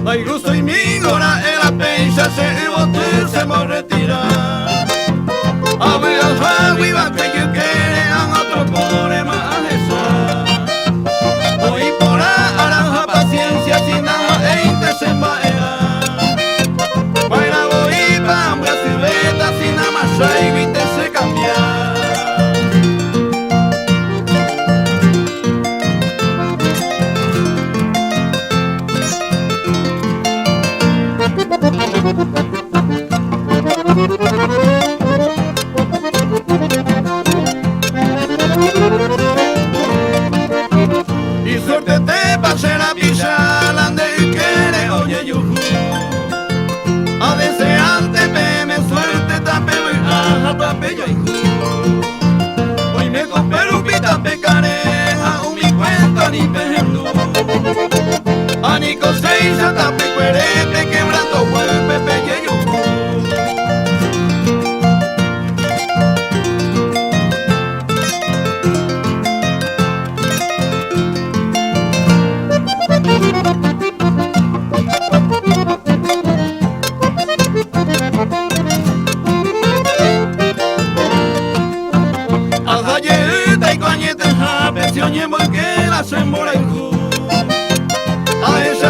Ai gusto y mi gora e la pensa se il voto se mo retira. A ver al hawi va que yo quiere a otro problema a esa. Hoy por aranja paciencia sin nada e intersemba era. Baila voy pa brasileta sin nada más hay viste se cambiar. Y suerte te pase la pisa, la de quiere oye yuju. A deseante me suerte tape y aja tape yo hijo. Hoy me compré un pita pecareja, un mi cuento ni pejendu. A ni cosecha tape cuerete quebrando huepe peche yuju. Oye, porque la sembora y a esa